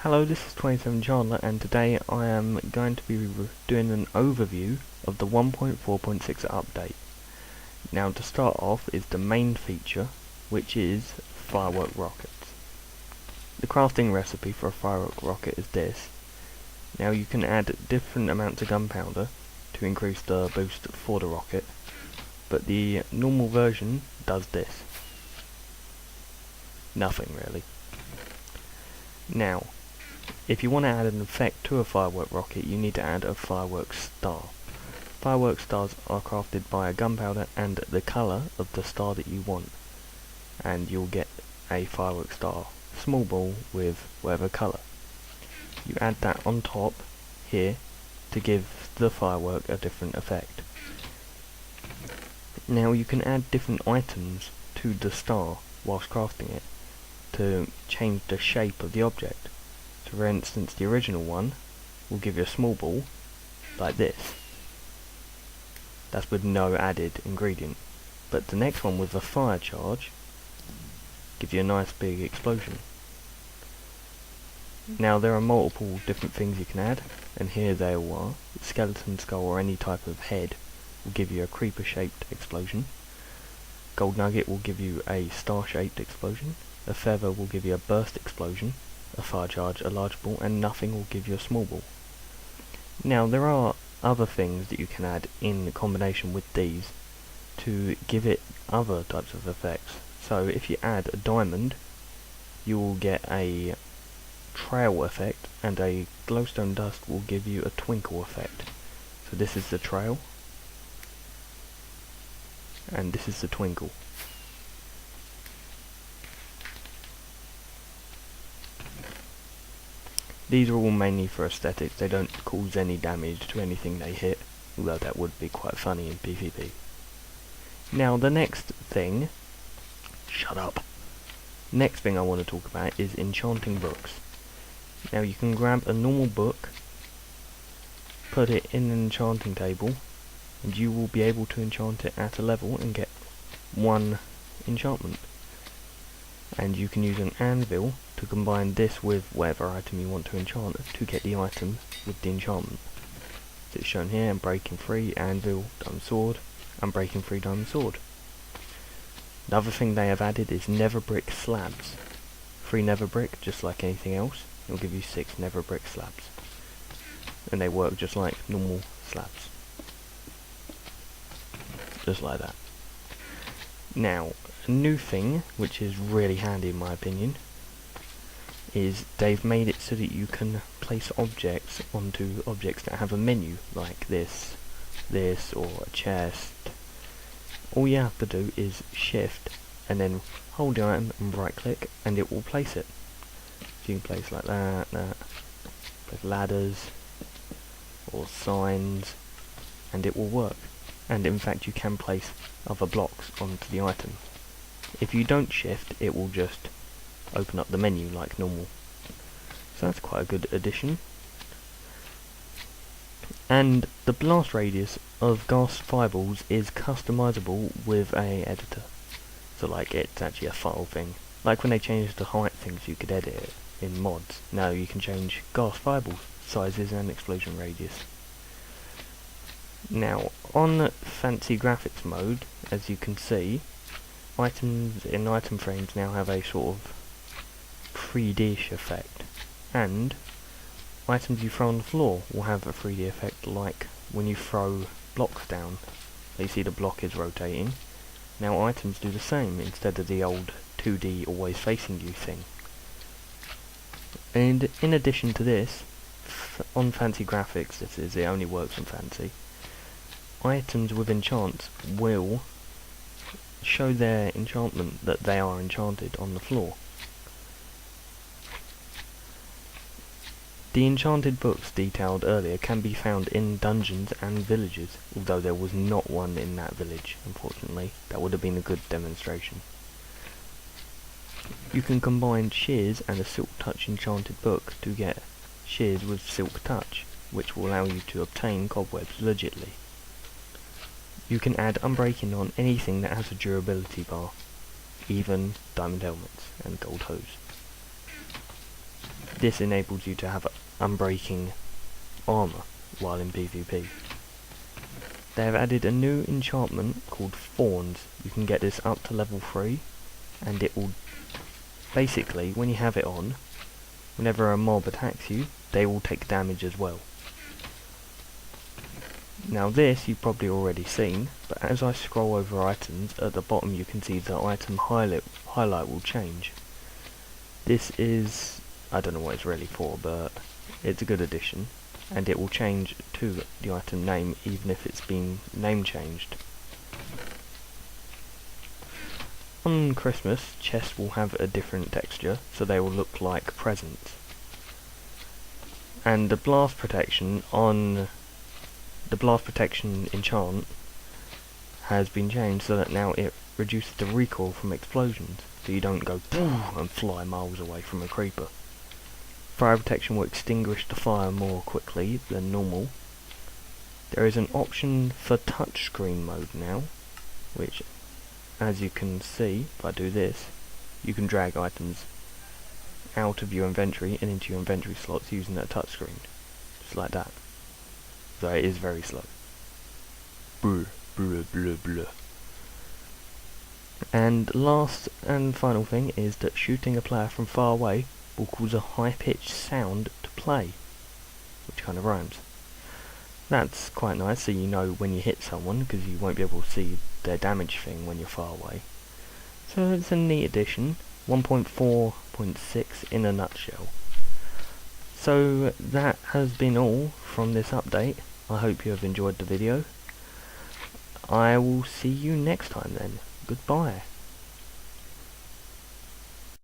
Hello, this is 27 Chandler, and today I am going to be doing an overview of the 1.4.6 update. Now, to start off is the main feature, which is firework rockets. The crafting recipe for a firework rocket is this. Now, you can add different amounts of gunpowder to increase the boost for the rocket, but the normal version does this. Nothing really. Now, if you want to add an effect to a firework rocket, you need to add a firework star. Firework stars are crafted by a gunpowder and the colour of the star that you want, and you'll get a firework star, small ball with whatever colour. You add that on top here to give the firework a different effect. Now you can add different items to the star whilst crafting it to change the shape of the object. So for instance, the original one will give you a small ball like this. That's with no added ingredient. But the next one with a fire charge gives you a nice big explosion. Now there are multiple different things you can add, and here they all are. The skeleton skull or any type of head will give you a creeper shaped explosion. Gold nugget will give you a star shaped explosion. A feather will give you a burst explosion. A fire charge, a large ball, and nothing will give you a small ball. Now there are other things that you can add in combination with these to give it other types of effects. So if you add a diamond, you will get a trail effect, and a glowstone dust will give you a twinkle effect. So this is the trail, and this is the twinkle. These are all mainly for aesthetics. They don't cause any damage to anything they hit, although that would be quite funny in PvP. Now the next thing, next thing I want to talk about is enchanting books. Now you can grab a normal book, put it in an enchanting table, and you will be able to enchant it at a level and get one enchantment. And you can use an anvil to combine this with whatever item you want to enchant to get the item with the enchantment. So it's shown here: Breaking Free, Anvil, Diamond Sword, and Breaking Free, Diamond Sword. Another thing they have added is nether brick slabs. 3 nether brick, just like anything else. It'll give you 6 nether brick slabs. And they work just like normal slabs. Just like that. Now, a new thing, which is really handy in my opinion, is they've made it so that you can place objects onto objects that have a menu, like this, or a chest. All you have to do is shift, and then hold the item and right click, and it will place it. So you can place like that, place ladders, or signs, and it will work. And in fact you can place other blocks onto the item. If you don't shift, it will just open up the menu like normal. So that's quite a good addition. And the blast radius of gas fireballs is customizable with a editor. So like, it's actually a file thing. Like when they changed the height things, you could edit it in mods. Now you can change gas fireball sizes and explosion radius. Now, on fancy graphics mode, as you can see, items in item frames now have a sort of 3D-ish effect, and items you throw on the floor will have a 3D effect, like when you throw blocks down. You see the block is rotating. Now items do the same, instead of the old 2D always facing you thing. And in addition to this, on fancy graphics, it only works on fancy, items with enchants will show their enchantment that they are enchanted on the floor. The enchanted books detailed earlier can be found in dungeons and villages, although there was not one in that village, unfortunately. That would have been a good demonstration. You can combine shears and a silk touch enchanted book to get shears with silk touch, which will allow you to obtain cobwebs legitly. You can add unbreaking on anything that has a durability bar, even diamond helmets and gold hose. this enables you to have unbreaking armor while in PvP. They have added a new enchantment called Thorns. You can get this up to level 3, and it will basically, when you have it on, whenever a mob attacks you, they will take damage as well. Now this you've probably already seen, but as I scroll over items, at the bottom you can see the item highlight will change. This is, I don't know what it's really for, but it's a good addition, and it will change to the item name even if it's been name changed. On Christmas, chests will have a different texture, so they will look like presents. And the blast protection on the blast protection enchant has been changed so that now it reduces the recoil from explosions, so you don't go boom and fly miles away from a creeper. Fire protection will extinguish the fire more quickly than normal. There is an option for touchscreen mode now, which, as you can see, if I do this, you can drag items out of your inventory and into your inventory slots using that touchscreen, just like that. So it is very slow. Brr, brr, brr, brr. And last and final thing is that shooting a player from far away will cause a high-pitched sound to play, which kind of rhymes. That's quite nice, so you know when you hit someone, because you won't be able to see their damage thing when you're far away. So it's a neat addition, 1.4.6 in a nutshell. So that has been all from this update. I hope you have enjoyed the video. I will see you next time then. Goodbye.